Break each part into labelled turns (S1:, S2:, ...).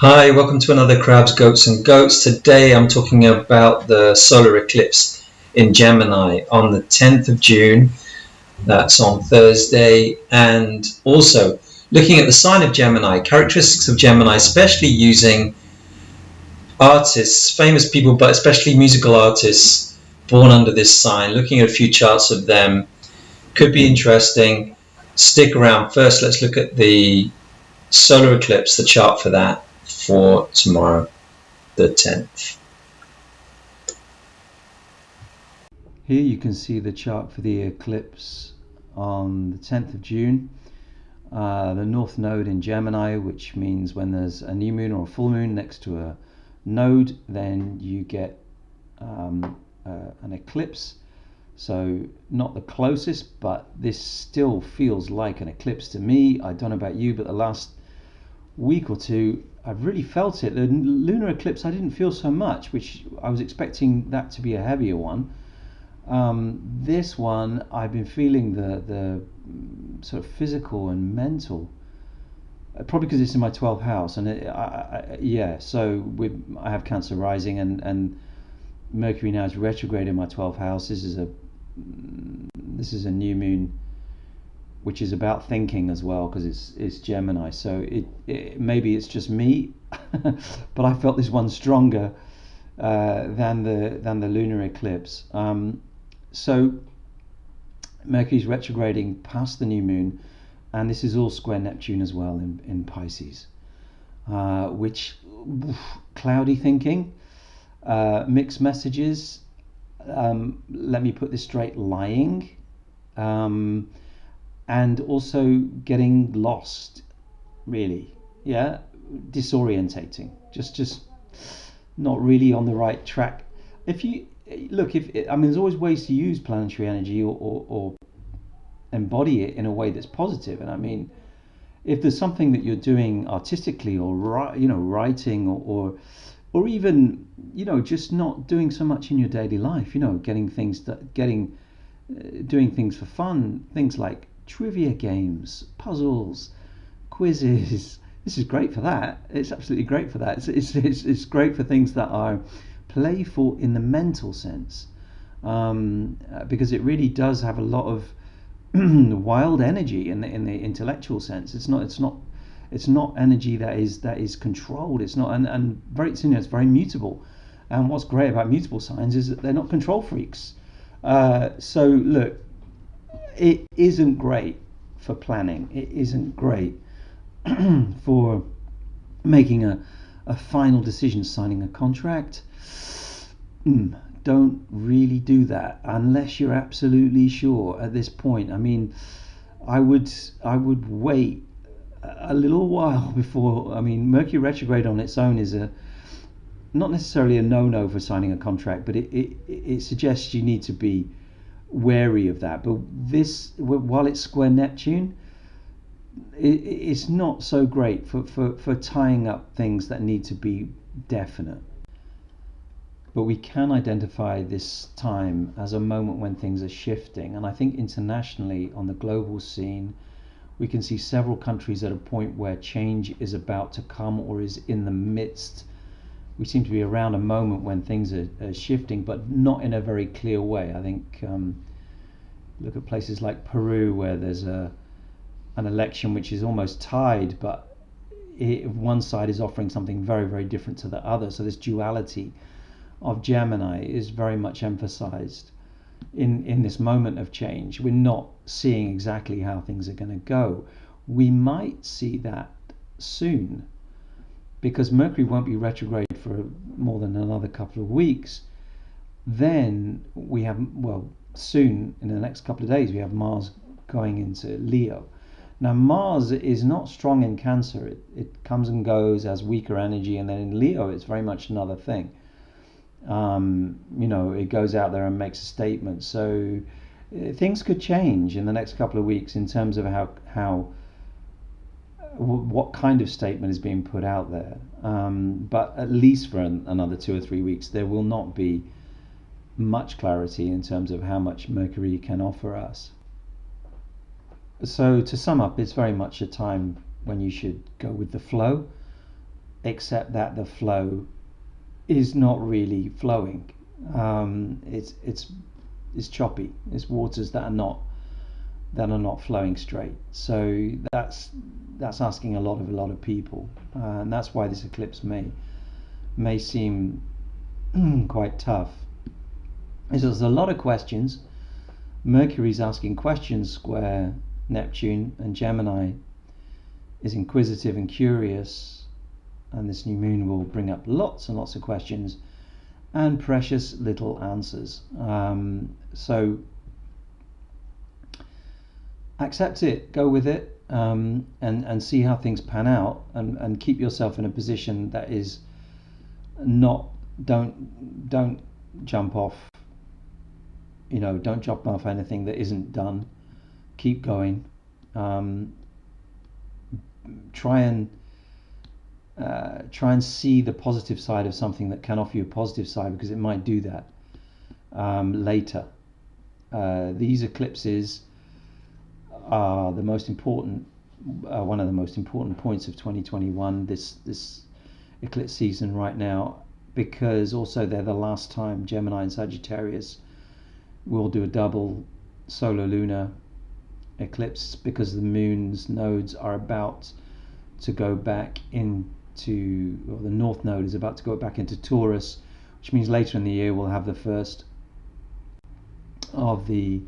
S1: Hi, welcome to another Crabs, Goats and Goats. Today I'm talking about the solar eclipse in Gemini on the 10th of June. That's on Thursday. And also looking at the sign of Gemini, characteristics of Gemini, especially using artists, famous people, but especially musical artists born under this sign, looking at a few charts of them. Could be interesting. Stick around. First, let's look at the solar eclipse, the chart for that for tomorrow, the 10th.
S2: Here you can see the chart for the eclipse on the 10th of June. The North Node in Gemini, which means when there's a new moon or a full moon next to a node, then you get an eclipse. So not the closest, but this still feels like an eclipse to me. I don't know about you, but the last week or two I've really felt it. The lunar eclipse I didn't feel so much, which I was expecting that to be a heavier one. This one I've been feeling the sort of physical and mental, probably because it's in my 12th house, and so I have Cancer rising, and Mercury now is retrograde in my 12th house. This is a new moon, which is about thinking as well, because it's Gemini. So it maybe it's just me, but I felt this one stronger than the lunar eclipse. So Mercury's retrograding past the new moon, and this is all square Neptune as well in Pisces, which cloudy thinking, mixed messages. Let me put this straight: lying. And also getting lost, really, disorientating, just not really on the right track. If you look, there's always ways to use planetary energy or embody it in a way that's positive. And I mean, if there's something that you're doing artistically or writing or even just not doing so much in your daily life, doing things for fun, things like trivia games, puzzles, quizzes. This is great for that. It's absolutely great for that. It's great for things that are playful in the mental sense, because it really does have a lot of wild energy in the intellectual sense. It's not energy that is controlled. It's not, and very it's very mutable. And what's great about mutable signs is that they're not control freaks. So look, it isn't great for planning. It isn't great for making a final decision, signing a contract. Don't really do that unless you're absolutely sure at this point. I mean, I would wait a little while before. I mean, Mercury retrograde on its own is not necessarily a no-no for signing a contract, but it suggests you need to be wary of that. But this, while it's square Neptune, it's not so great for tying up things that need to be definite. But we can identify this time as a moment when things are shifting. And I think internationally, on the global scene, we can see several countries at a point where change is about to come or is in the midst. We seem to be around a moment when things are shifting, but not in a very clear way. I think look at places like Peru, where there's an election which is almost tied, but one side is offering something very, very different to the other. So this duality of Gemini is very much emphasized in this moment of change. We're not seeing exactly how things are going to go. We might see that soon, because Mercury won't be retrograde for more than another couple of weeks. Then we have, soon, in the next couple of days, we have Mars going into Leo. Now, Mars is not strong in Cancer. It comes and goes, has weaker energy, and then in Leo, it's very much another thing. It goes out there and makes a statement. So things could change in the next couple of weeks in terms of what kind of statement is being put out there. But at least for another 2 or 3 weeks, there will not be much clarity in terms of how much Mercury can offer us. So to sum up, it's very much a time when you should go with the flow. except that the flow is not really flowing. It's choppy. It's waters that are not flowing straight. So that's asking a lot of people, and that's why this eclipse may seem quite tough. There's a lot of questions. Mercury's asking questions square Neptune, and Gemini is inquisitive and curious, and this new moon will bring up lots and lots of questions and precious little answers. So accept it, go with it, and see how things pan out, and keep yourself in a position that is not, don't jump off, don't jump off anything that isn't done. Keep going. Try and see the positive side of something that can offer you a positive side, because it might do that later. These eclipses are the most important, one of the most important points of 2021, this eclipse season right now, because also they're the last time Gemini and Sagittarius will do a double solar lunar eclipse, because the moon's nodes are about to go back into, or the north node is about to go back into Taurus, which means later in the year we'll have the first of the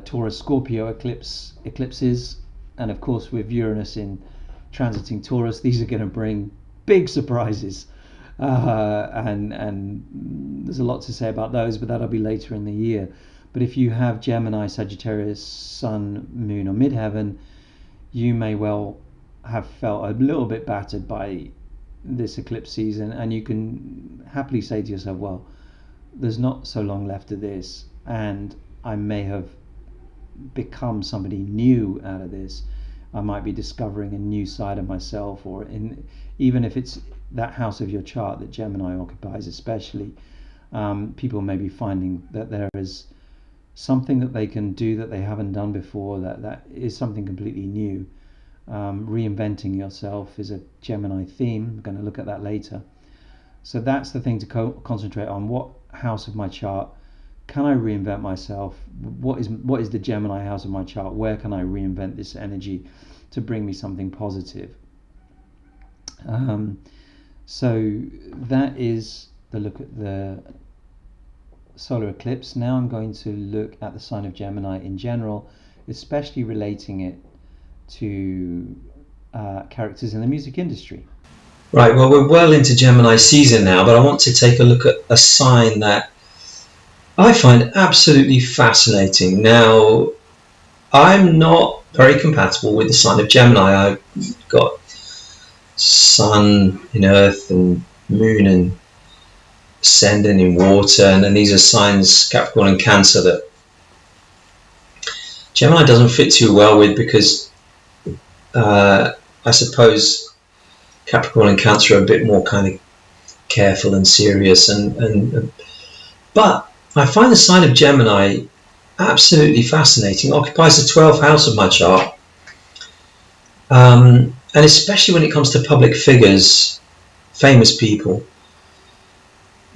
S2: Taurus Scorpio eclipses, and of course with Uranus in transiting Taurus, these are going to bring big surprises, and there's a lot to say about those, but that'll be later in the year. But if you have Gemini, Sagittarius, Sun, Moon, or Midheaven, you may well have felt a little bit battered by this eclipse season, and you can happily say to yourself, well, there's not so long left of this, and I may have become somebody new out of this. I might be discovering a new side of myself, or even if it's that house of your chart that Gemini occupies especially, people may be finding that there is something that they can do that they haven't done before, that is something completely new. Reinventing yourself is a Gemini theme. We're going to look at that later. So that's the thing to concentrate on. What house of my chart can I reinvent myself? What is the Gemini house of my chart? Where can I reinvent this energy to bring me something positive? So that is the look at the solar eclipse. Now I'm going to look at the sign of Gemini in general, especially relating it to characters in the music industry.
S1: Right, well, we're well into Gemini season now, but I want to take a look at a sign that I find absolutely fascinating. Now, I'm not very compatible with the sign of Gemini. I've got Sun in Earth and Moon and Ascendant in Water, and then these are signs, Capricorn and Cancer, that Gemini doesn't fit too well with, because I suppose Capricorn and Cancer are a bit more kind of careful and serious, but I find the sign of Gemini absolutely fascinating. It occupies the 12th house of my chart, and especially when it comes to public figures, famous people,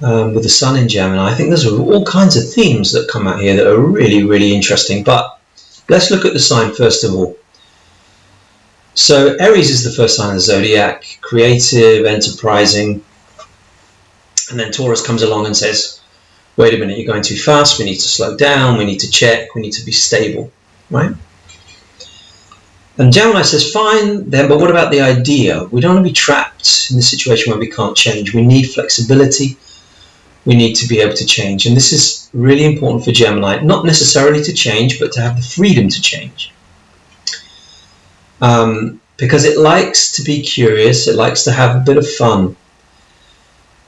S1: with the Sun in Gemini. I think there's all kinds of themes that come out here that are really, really interesting. But let's look at the sign first of all. So Aries is the first sign of the zodiac, creative, enterprising, and then Taurus comes along and says, wait a minute, you're going too fast, we need to slow down, we need to check, we need to be stable, right? And Gemini says, fine then, but what about the idea? We don't want to be trapped in a situation where we can't change. We need flexibility, we need to be able to change. And this is really important for Gemini, not necessarily to change, but to have the freedom to change. Because it likes to be curious, it likes to have a bit of fun.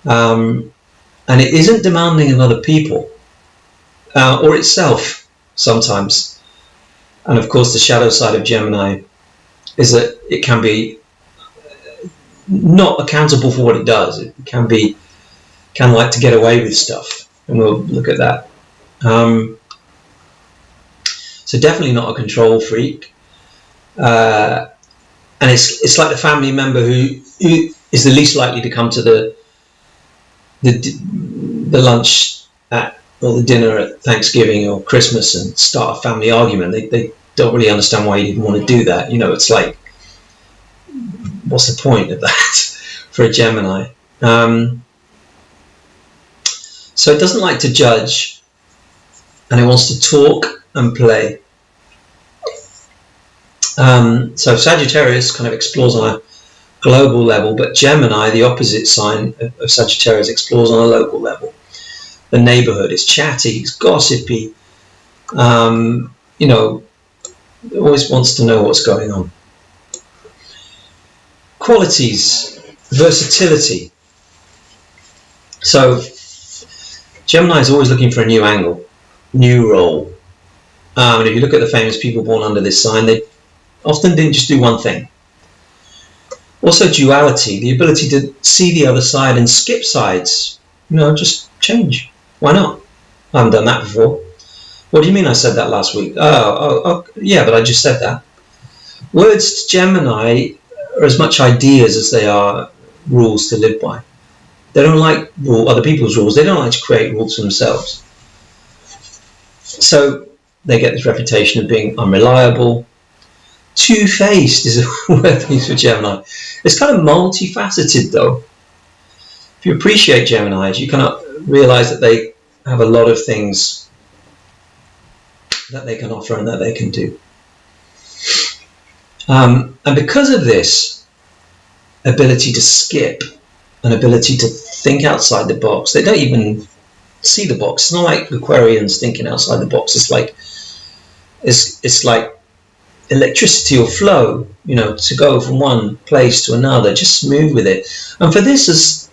S1: And it isn't demanding of other people, or itself sometimes. And of course the shadow side of Gemini is that it can be not accountable for what it does. It can like to get away with stuff, and we'll look at that. So definitely not a control freak. And it's like the family member who is the least likely to come to the lunch at or the dinner at Thanksgiving or Christmas and start a family argument. They don't really understand why you didn't want to do that. It's like, what's the point of that for a Gemini? So it doesn't like to judge, and it wants to talk and play. So Sagittarius kind of explores on a global level, but Gemini, the opposite sign of Sagittarius, explores on a local level. The neighborhood is chatty, it's gossipy, always wants to know what's going on. Qualities, versatility. So Gemini is always looking for a new angle, new role. And if you look at the famous people born under this sign, they often didn't just do one thing. Also duality, the ability to see the other side and skip sides. Just change. Why not? I haven't done that before. What do you mean I said that last week? Oh, yeah, but I just said that. Words to Gemini are as much ideas as they are rules to live by. They don't like other people's rules. They don't like to create rules for themselves. So they get this reputation of being unreliable. Two-faced is a word they use for Gemini. It's kind of multifaceted, though. If you appreciate Geminis, you kind of realize that they have a lot of things that they can offer and that they can do. And because of this ability to skip, an ability to think outside the box, they don't even see the box. It's not like Aquarians thinking outside the box. It's like electricity or flow, to go from one place to another, just move with it. And for this, is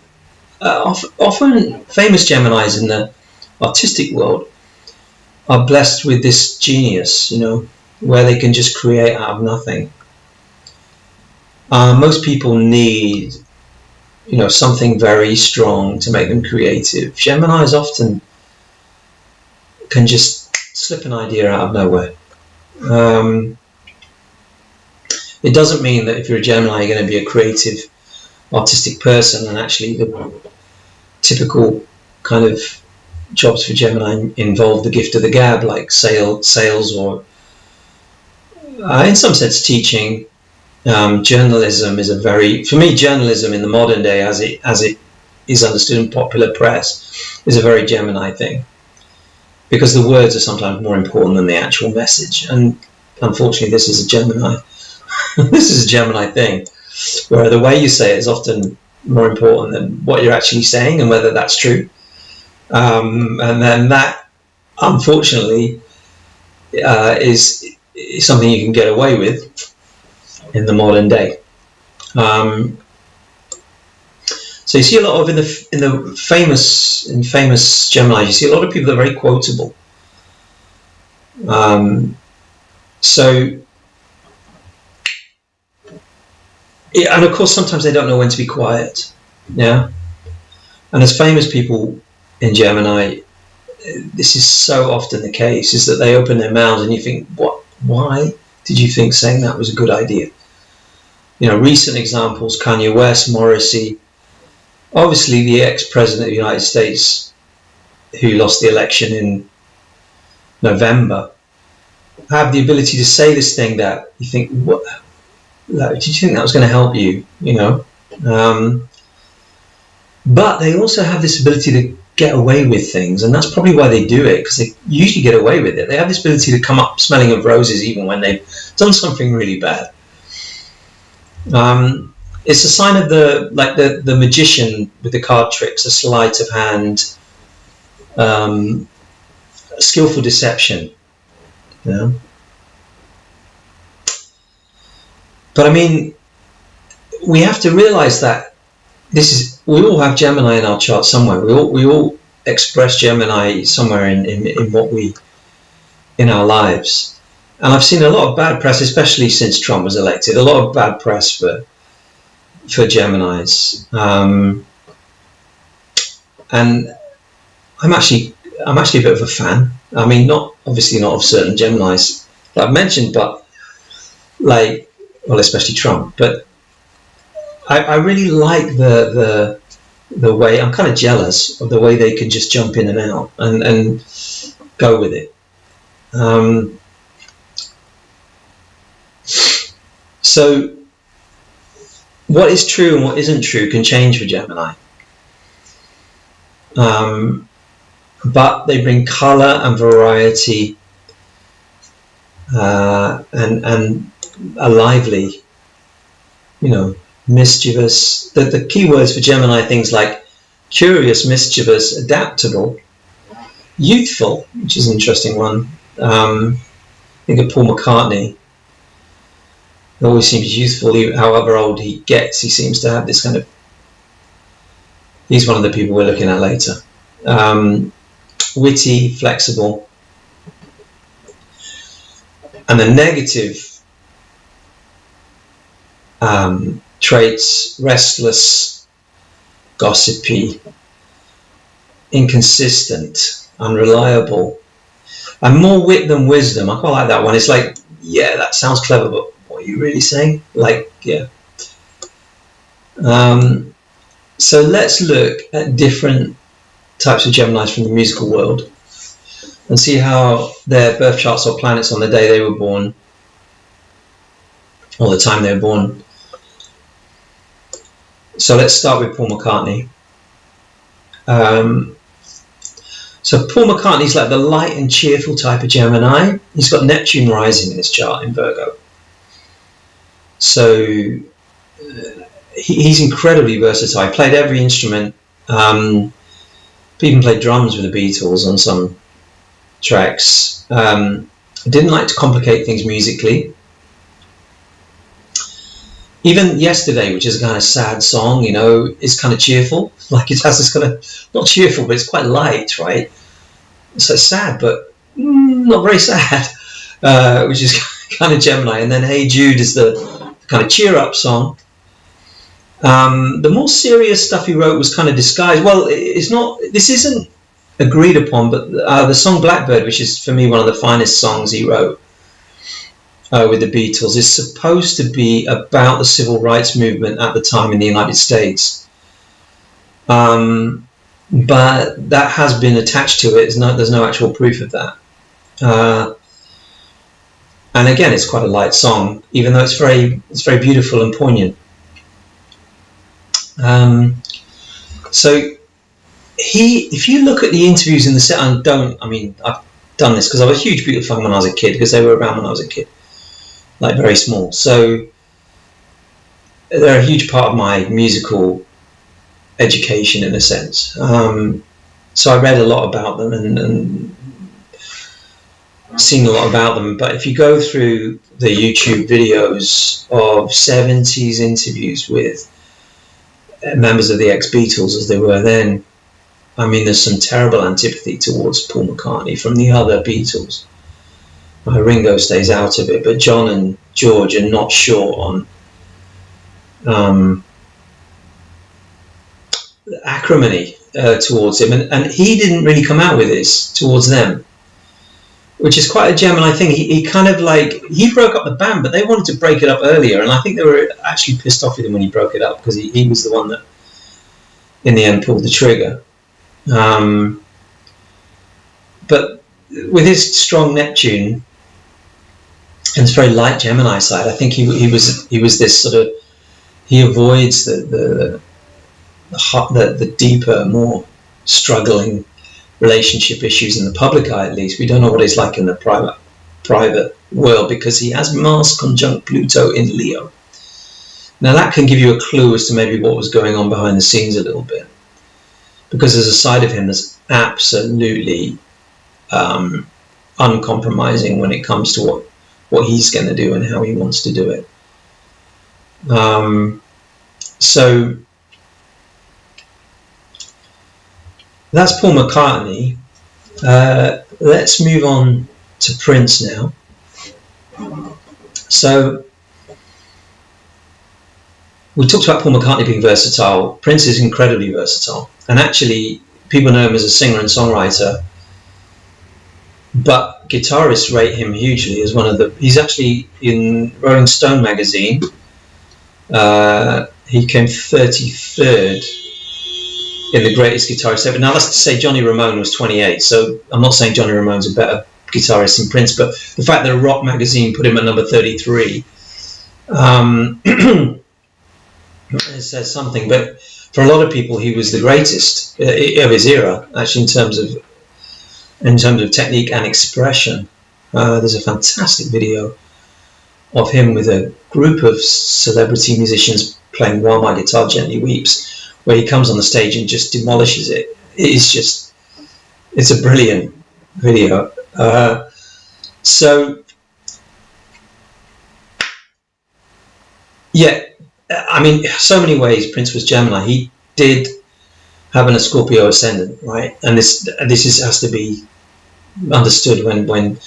S1: often famous Geminis in the artistic world are blessed with this genius, where they can just create out of nothing. Most people need, something very strong to make them creative. Geminis often can just slip an idea out of nowhere. It doesn't mean that if you're a Gemini, you're going to be a creative, artistic person, and actually the typical kind of jobs for Gemini involve the gift of the gab, like sales or, in some sense, teaching. Journalism is for me, journalism in the modern day, as it is understood in popular press, is a very Gemini thing, because the words are sometimes more important than the actual message. And unfortunately, this is a Gemini. This is a Gemini thing, where the way you say it is often more important than what you're actually saying and whether that's true. And then that, unfortunately, is something you can get away with in the modern day. So you see a lot of in the famous Gemini, you see a lot of people that are very quotable. And of course, sometimes they don't know when to be quiet. Yeah. And as famous people in Gemini, this is so often the case, is that they open their mouths and you think, what? Why did you think saying that was a good idea? Recent examples, Kanye West, Morrissey, obviously the ex-president of the United States who lost the election in November, have the ability to say this thing that you think, what? Did you think that was going to help you? But they also have this ability to get away with things, and that's probably why they do it, because they usually get away with it. They have this ability to come up smelling of roses even when they've done something really bad. It's a sign of the magician with the card tricks, a sleight of hand, skillful deception. But I mean, we have to realize that we all have Gemini in our chart somewhere. We all express Gemini somewhere in our lives. And I've seen a lot of bad press, especially since Trump was elected. A lot of bad press for Geminis. And I'm actually a bit of a fan. I mean, obviously not of certain Geminis that I've mentioned, but especially Trump. But I really like the way, I'm kind of jealous of the way they can just jump in and out and go with it. So what is true and what isn't true can change for Gemini. But they bring color and variety, and a lively, mischievous. The key words for Gemini are things like curious, mischievous, adaptable, youthful, which is an interesting one. Think of Paul McCartney. He always seems youthful, however old he gets. He seems to have this kind of. He's one of the people we're looking at later. Witty, flexible, and the negative traits: restless, gossipy, inconsistent, unreliable, and more wit than wisdom. I quite like that one. It's like, yeah, that sounds clever, but what are you really saying? Like, yeah. So let's look at different types of Geminis from the musical world and see how their birth charts or planets on the day they were born, or the time they were born. So let's start with Paul McCartney. So Paul McCartney's like the light and cheerful type of Gemini. He's got Neptune rising in his chart in Virgo. So he's incredibly versatile. He played every instrument. He even played drums with the Beatles on some tracks. Didn't like to complicate things musically. Even Yesterday, which is a kind of sad song, is kind of cheerful. Like it has this kind of, not cheerful, but it's quite light, right? So it's sad, but not very sad, which is kind of Gemini. And then Hey Jude is the kind of cheer up song. The more serious stuff he wrote was kind of disguised. Well, it's not. This isn't agreed upon, but the song Blackbird, which is for me one of the finest songs he wrote with the Beatles, is supposed to be about the civil rights movement at the time in the United States. But that has been attached to it. There's no actual proof of that. And again, it's quite a light song, even though it's very beautiful and poignant. So if you look at the interviews in the set, I've done this because I was a huge Beatles fan when I was a kid, because they were around when I was a kid, like very small. So they're a huge part of my musical education in a sense. So I read a lot about them and seen a lot about them. But if you go through the YouTube videos of 70s interviews with members of the ex-Beatles as they were then, there's some terrible antipathy towards Paul McCartney from the other Beatles. Ringo stays out of it, but John and George are not sure on acrimony towards him, and he didn't really come out with this towards them, which is quite a Gemini thing. He kind of he broke up the band, but they wanted to break it up earlier, and I think they were actually pissed off with him when he broke it up, because he was the one that in the end pulled the trigger. But with his strong Neptune and his very light Gemini side, I think he was this sort of, he avoids the deeper, more struggling relationship issues in the public eye. At least we don't know what he's like in the private world, because he has Mars conjunct Pluto in Leo. Now that can give you a clue as to maybe what was going on behind the scenes a little bit, because there's a side of him that's absolutely uncompromising when it comes to what he's going to do and how he wants to do it. So that's Paul McCartney. Let's move on to Prince now. So we talked about Paul McCartney being versatile. Prince is incredibly versatile, and actually people know him as a singer and songwriter, but guitarists rate him hugely as one of the. He's actually in Rolling Stone magazine. he came 33rd in the greatest guitarist ever. Now that's to say Johnny Ramone was 28, so I'm not saying Johnny Ramone's a better guitarist than Prince, but the fact that a rock magazine put him at number 33 it says something. But for a lot of people, he was the greatest of his era, actually, in terms of technique and expression. There's a fantastic video of him with a group of celebrity musicians playing While My Guitar Gently Weeps, where he comes on the stage and just demolishes it. It's a brilliant video. I mean, so many ways Prince was Gemini. He did have a Scorpio ascendant, right? And this has to be understood when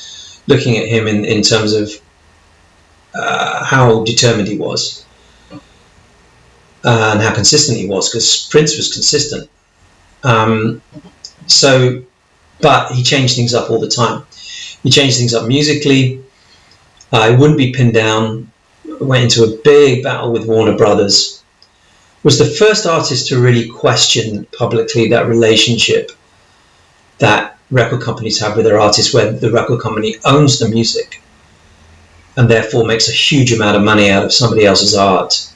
S1: looking at him in terms of how determined he was and how consistent he was, because Prince was consistent. But he changed things up all the time. He changed things up musically. He wouldn't be pinned down. Went into a big battle with Warner Brothers. Was the first artist to really question publicly that relationship that record companies have with their artists, where the record company owns the music and therefore makes a huge amount of money out of somebody else's art,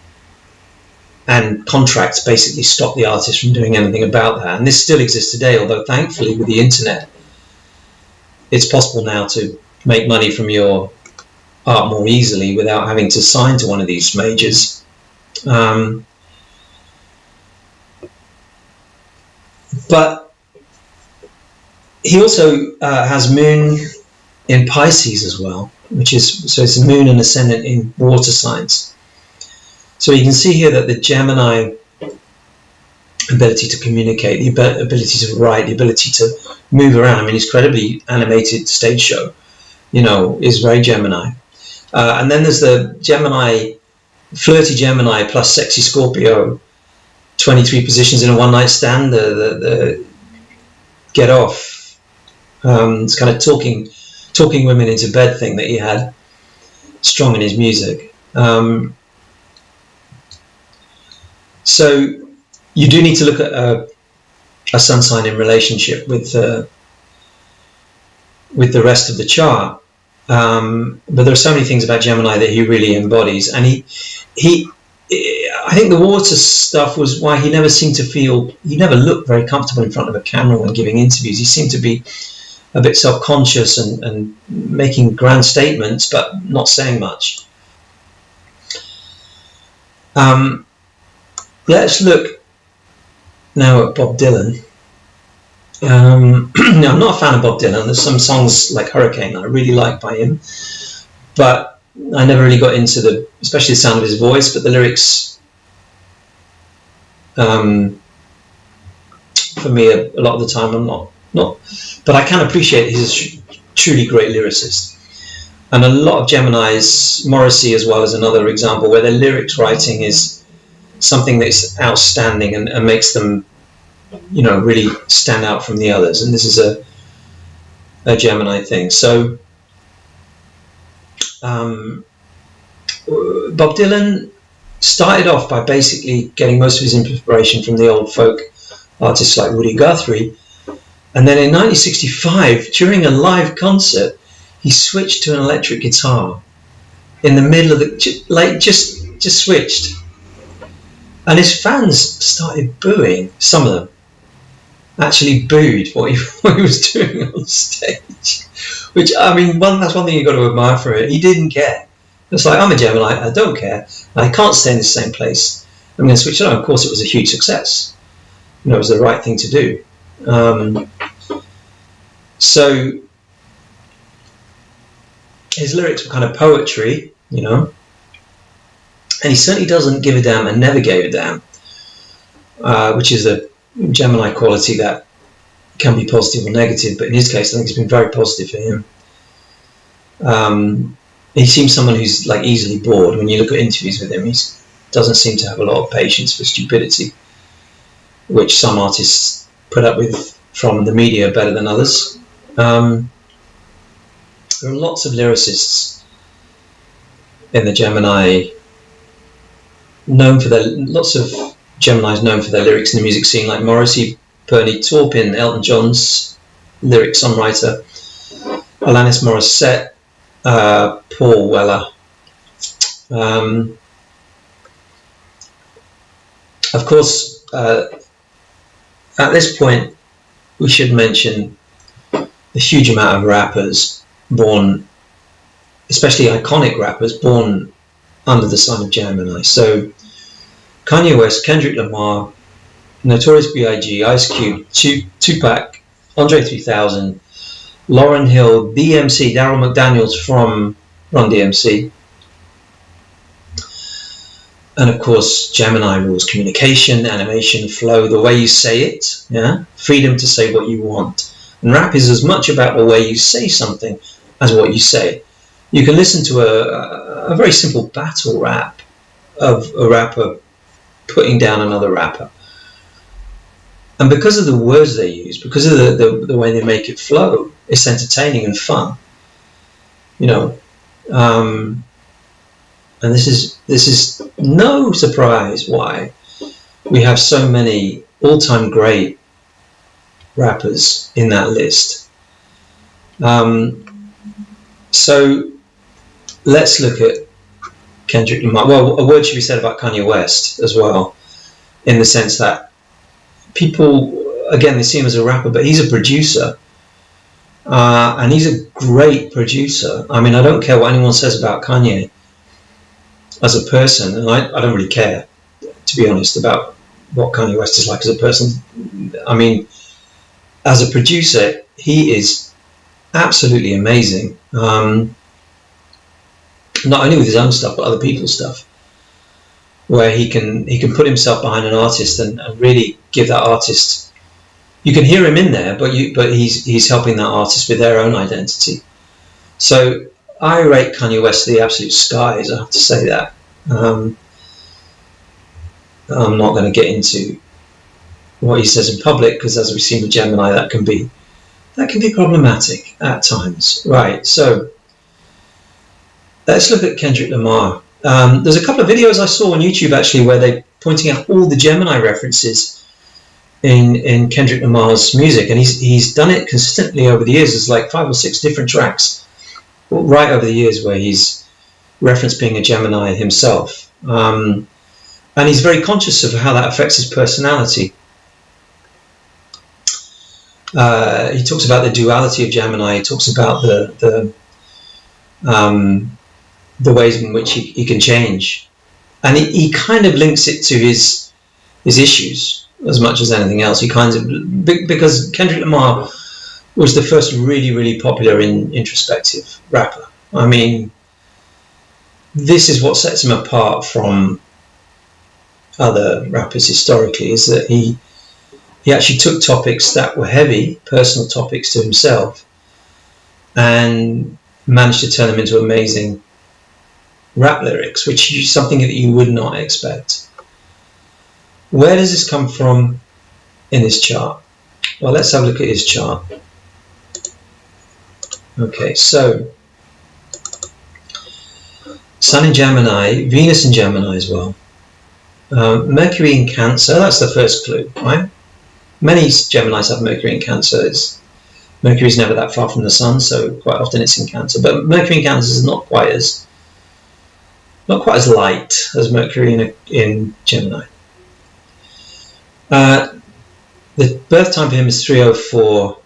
S1: and contracts basically stop the artist from doing anything about that. And this still exists today, although thankfully with the internet it's possible now to make money from your art more easily without having to sign to one of these majors. But he also has Moon in Pisces as well, so it's a Moon and Ascendant in water signs. So you can see here that the Gemini ability to communicate, the ability to write, the ability to move around. I mean, his incredibly animated stage show, is very Gemini. And then there's the Gemini, flirty Gemini plus sexy Scorpio, 23 positions in a one-night stand, the get off, it's kind of talking women into bed thing that he had strong in his music. So you do need to look at a sun sign in relationship with the rest of the chart. But there are so many things about Gemini that he really embodies, and I think the water stuff was why he never looked very comfortable in front of a camera when giving interviews. He seemed to be a bit self-conscious and making grand statements but not saying much. Let's look now at Bob Dylan. Now, I'm not a fan of Bob Dylan. There's some songs like Hurricane that I really like by him, but I never really got into especially the sound of his voice, but the lyrics, for me, a lot of the time, I'm not, but I can appreciate he's a truly great lyricist. And a lot of Geminis, Morrissey as well as another example, where their lyrics writing is something that's outstanding and makes them really stand out from the others. And this is a Gemini thing. So Bob Dylan started off by basically getting most of his inspiration from the old folk artists like Woody Guthrie, and then in 1965 during a live concert he switched to an electric guitar in the middle of just switched, and his fans started booing. Some of them actually booed what he was doing on stage, which, I mean, that's one thing you've got to admire for it. He didn't care. It's like, I'm a Gemini, I don't care, I can't stay in the same place, I'm going to switch it on. Of course, it was a huge success. It was the right thing to do. So his lyrics were kind of poetry, and he certainly doesn't give a damn and never gave a damn, which is a Gemini quality that can be positive or negative, but in his case I think it's been very positive for him. He seems someone who's like easily bored. When you look at interviews with him, he doesn't seem to have a lot of patience for stupidity, which some artists put up with from the media better than others. There are lots of lyricists in the Gemini known for their lots of Gemini's known for their lyrics in the music scene, like Morrissey, Bernie Taupin, Elton John's lyric songwriter, Alanis Morissette, Paul Weller. Of course, at this point, we should mention the huge amount of rappers born, especially iconic rappers, born under the sign of Gemini. So Kanye West, Kendrick Lamar, Notorious B.I.G., Ice Cube, Tupac, Andre 3000, Lauryn Hill, DMC, Daryl McDaniels from Run DMC, and of course Gemini rules communication, animation, flow, the way you say it, yeah, freedom to say what you want. And rap is as much about the way you say something as what you say. You can listen to a very simple battle rap of a rapper putting down another rapper, and because of the words they use, because of the way they make it flow, it's entertaining and fun, you know. And this is no surprise why we have so many all-time great rappers in that list. So let's look at Kendrick Lamar. Well, a word should be said about Kanye West as well, in the sense that people, again, they see him as a rapper, but he's a producer. And he's a great producer. I mean, I don't care what anyone says about Kanye as a person, and I don't really care, to be honest, about what Kanye West is like as a person. I mean, as a producer, he is absolutely amazing. Not only with his own stuff, but other people's stuff, where he can put himself behind an artist and really give that artist. You can hear him in there, but he's helping that artist with their own identity. So I rate Kanye West to the absolute skies. I have to say that. I'm not going to get into what he says in public, because as we've seen with Gemini, that can be problematic at times. Right. So let's look at Kendrick Lamar. There's a couple of videos I saw on YouTube actually where they're pointing out all the Gemini references in Kendrick Lamar's music, and he's done it consistently over the years. There's like 5 or 6 different tracks right over the years where he's referenced being a Gemini himself, and he's very conscious of how that affects his personality. He talks about the duality of Gemini. He talks about the ways in which he can change, and he kind of links it to his issues as much as anything else. He kind of, because Kendrick Lamar was the first really popular introspective rapper. I mean, this is what sets him apart from other rappers historically, is that he actually took topics that were heavy, personal topics to himself, and managed to turn them into amazing rap lyrics, which is something that you would not expect. Where does this come from in this chart? Well, let's have a look at his chart. Okay, so Sun in Gemini, Venus in Gemini as well. Mercury in Cancer, that's the first clue, right? Many Geminis have Mercury in Cancer. Mercury's never that far from the Sun, so quite often it's in Cancer. But Mercury in Cancer is not quite as light as Mercury in Gemini. The birth time for him is 3:04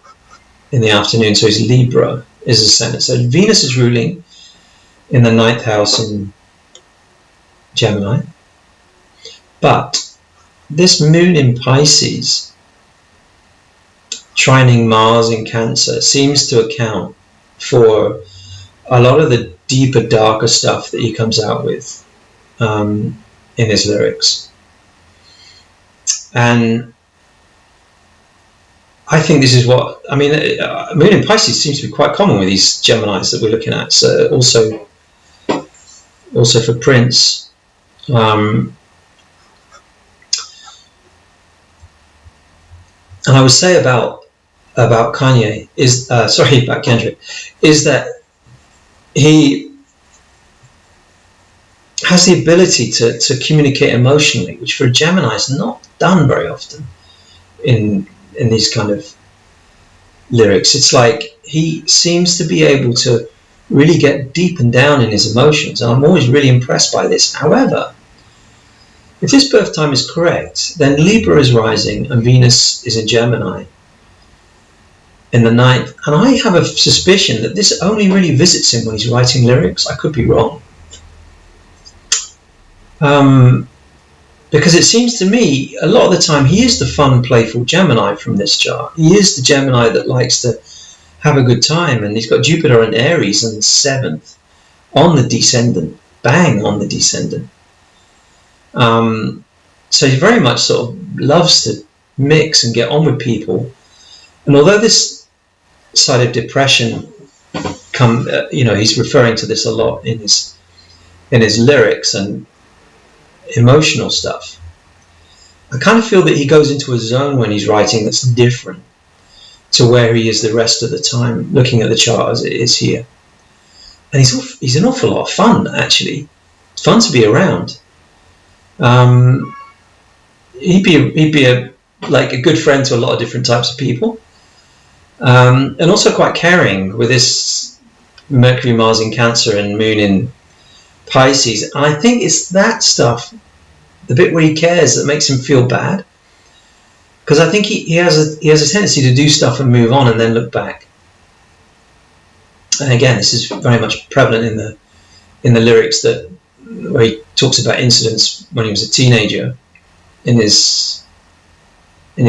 S1: in the afternoon, so his Libra is ascendant. So Venus is ruling in the 9th house in Gemini. But this moon in Pisces, trining Mars in Cancer, seems to account for a lot of the deeper, darker stuff that he comes out with in his lyrics. And I think this is what, I mean, moon in Pisces seems to be quite common with these Geminis that we're looking at. So also for Prince. And I would say about Kanye is about Kendrick, is that he has the ability to communicate emotionally, which for a Gemini is not done very often in these kind of lyrics. It's like he seems to be able to really get deep and down in his emotions, and I'm always really impressed by this. However, if this birth time is correct, then Libra is rising and Venus is in Gemini in the ninth, and I have a suspicion that this only really visits him when he's writing lyrics. I could be wrong. Because it seems to me a lot of the time he is the fun, playful Gemini from this chart. He is the Gemini that likes to have a good time, and he's got Jupiter in Aries in the 7th on the descendant, bang on the descendant. So he very much sort of loves to mix and get on with people. And although this side of depression he's referring to this a lot in his lyrics and emotional stuff, I kind of feel that he goes into a zone when he's writing that's different to where he is the rest of the time, looking at the chart as it is here. And he's an awful lot of fun, actually. It's fun to be around. He'd be a good friend to a lot of different types of people, and also quite caring with this Mercury, Mars in Cancer and Moon in Pisces. And I think it's that stuff, the bit where he cares, that makes him feel bad, because I think he has a tendency to do stuff and move on and then look back. And again, this is very much prevalent in the lyrics where he talks about incidents when he was a teenager in his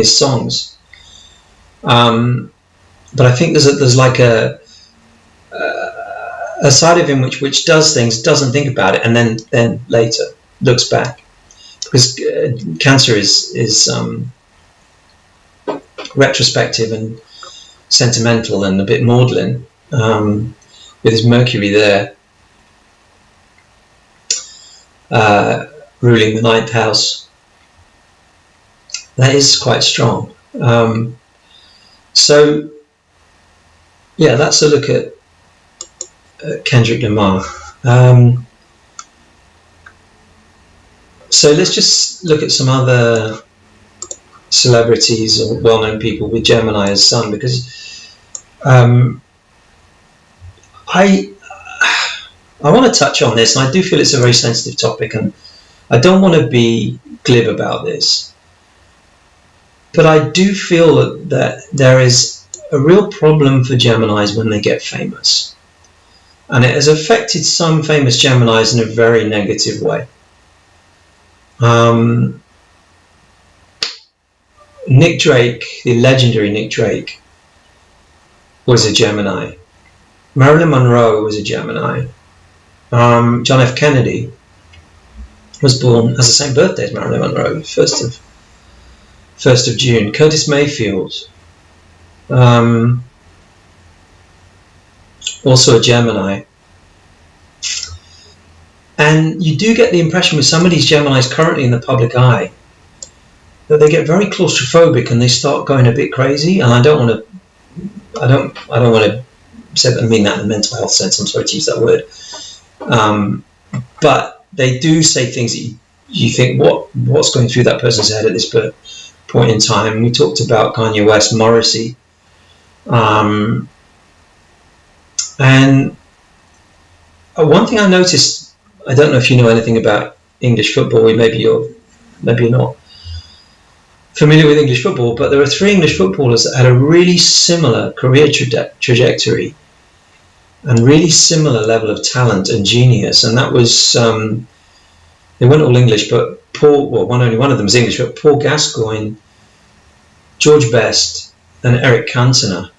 S1: songs. But I think there's like a side of him which does things, doesn't think about it, and then later looks back, because Cancer is retrospective and sentimental and a bit maudlin, with his Mercury there ruling the 9th house. That is quite strong. So yeah, that's a look at Kendrick Lamar. So let's just look at some other celebrities or well-known people with Gemini as sun, because I want to touch on this, and I do feel it's a very sensitive topic, and I don't want to be glib about this, but I do feel that there is a real problem for Geminis when they get famous, and it has affected some famous Geminis in a very negative way. Nick Drake, the legendary Nick Drake, was a Gemini. Marilyn Monroe was a Gemini. John F. Kennedy was born as the same birthday as Marilyn Monroe, 1st of June. Curtis Mayfield, also a Gemini. And you do get the impression with some of these Geminis currently in the public eye that they get very claustrophobic and they start going a bit crazy. And I don't want to say that I mean that in a mental health sense. I'm sorry to use that word. But they do say things that you think, what's going through that person's head at this point in time. We talked about Kanye West, Morrissey, and one thing I noticed, I don't know if you know anything about English football. Maybe you're not familiar with English football, but there are 3 English footballers that had a really similar career trajectory and really similar level of talent and genius, and that was they weren't all English, but only one of them is English, but Paul Gascoigne, George Best, and Eric Cantona.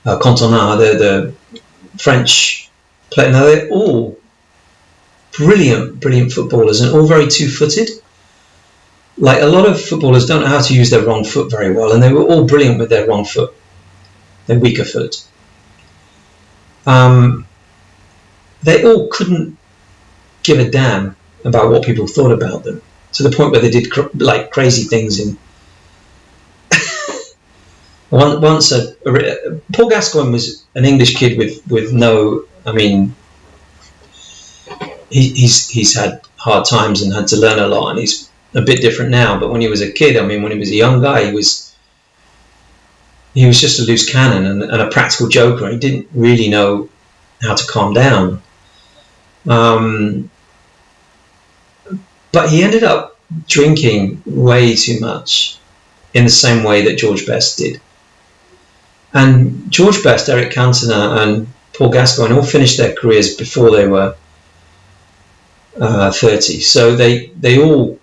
S1: Cantona, the French player. Now they're all brilliant footballers, and all very two-footed. Like, a lot of footballers don't know how to use their wrong foot very well, and they were all brilliant with their wrong foot, their weaker foot. They all couldn't give a damn about what people thought about them, to the point where they did crazy things in. Once Paul Gascoigne was an English kid with no, he's had hard times and had to learn a lot, and he's a bit different now. But when he was a kid, I mean, when he was a young guy, he was just a loose cannon and a practical joker. He didn't really know how to calm down. But he ended up drinking way too much, in the same way that George Best did. And George Best, Eric Cantona, and Paul Gascoigne all finished their careers before they were 30. So they all,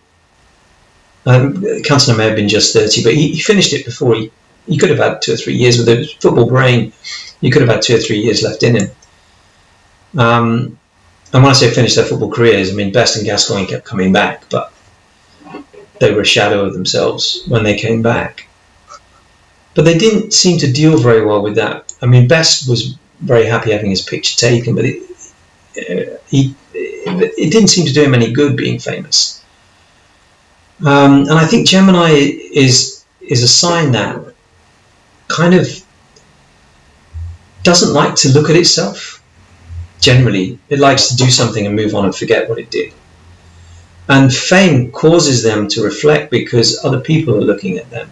S1: Cantona may have been just 30, but he finished it before he could have had 2 or 3 years with a football brain. He could have had 2 or 3 years left in him. And when I say finished their football careers, I mean Best and Gascoigne kept coming back, but they were a shadow of themselves when they came back. But they didn't seem to deal very well with that. I mean, Best was very happy having his picture taken, but it didn't seem to do him any good being famous. And I think Gemini is a sign that kind of doesn't like to look at itself. Generally, it likes to do something and move on and forget what it did. And fame causes them to reflect because other people are looking at them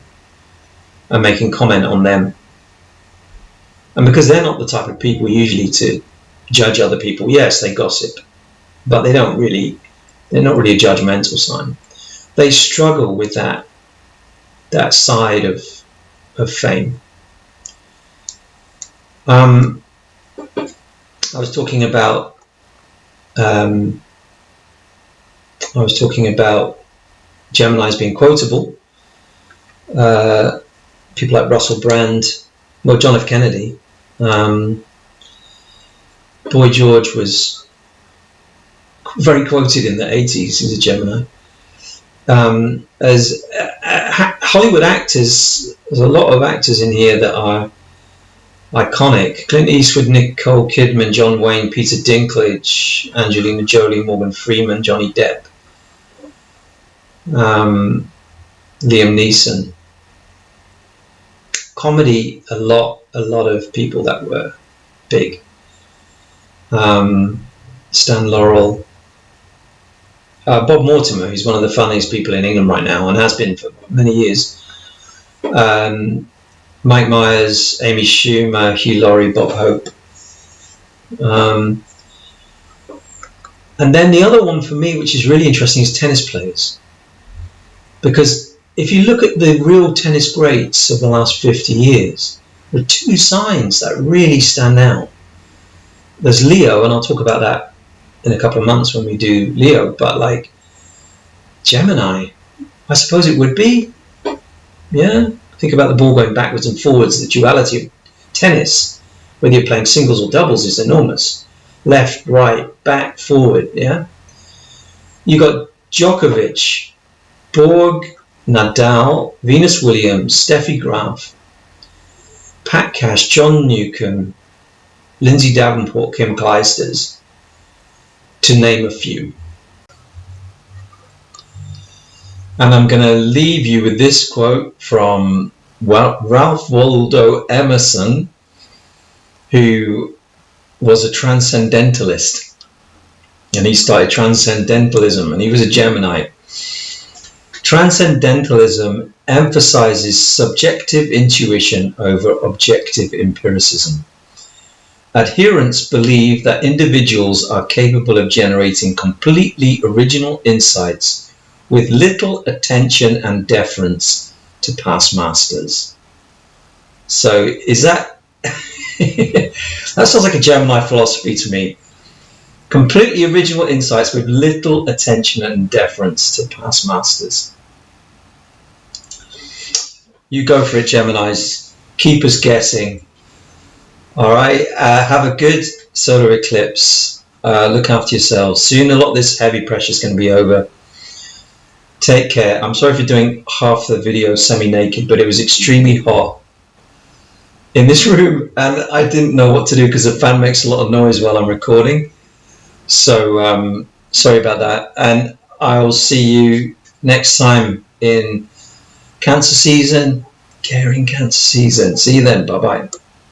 S1: and making comment on them. And because they're not the type of people usually to judge other people. Yes, they gossip, but they're not really a judgmental sign. They struggle with that side of fame. I was talking about Geminis being quotable. People like Russell Brand, well, John F. Kennedy. Boy George was very quoted in the 80s. He's a Gemini. As Hollywood actors, there's a lot of actors in here that are iconic. Clint Eastwood, Nicole Kidman, John Wayne, Peter Dinklage, Angelina Jolie, Morgan Freeman, Johnny Depp, Liam Neeson. Comedy, a lot of people that were big. Stan Laurel, Bob Mortimer, who's one of the funniest people in England right now and has been for many years. Mike Myers, Amy Schumer, Hugh Laurie, Bob Hope. And then the other one for me, which is really interesting, is tennis players. Because if you look at the real tennis greats of the last 50 years, there are 2 signs that really stand out. There's Leo, and I'll talk about that in a couple of months when we do Leo, but like Gemini, I suppose it would be. Yeah, think about the ball going backwards and forwards. The duality of tennis, whether you're playing singles or doubles, is enormous. Left, right, back, forward. Yeah, you got Djokovic, Borg, Nadal, Venus Williams, Steffi Graf, Pat Cash, John Newcomb, Lindsay Davenport, Kim Clijsters, to name a few. And I'm going to leave you with this quote from Ralph Waldo Emerson, who was a transcendentalist. And he started transcendentalism, and he was a Gemini. Transcendentalism emphasizes subjective intuition over objective empiricism. Adherents believe that individuals are capable of generating completely original insights with little attention and deference to past masters. So is that that sounds like a Gemini philosophy to me. Completely original insights with little attention and deference to past masters. You go for it, Geminis. Keep us guessing. All right. Have a good solar eclipse. Look after yourselves. Soon a lot of this heavy pressure is going to be over. Take care. I'm sorry for doing half the video semi-naked, but it was extremely hot in this room, and I didn't know what to do because the fan makes a lot of noise while I'm recording. So sorry about that, and I'll see you next time in Cancer season, caring Cancer season. See you then. Bye bye.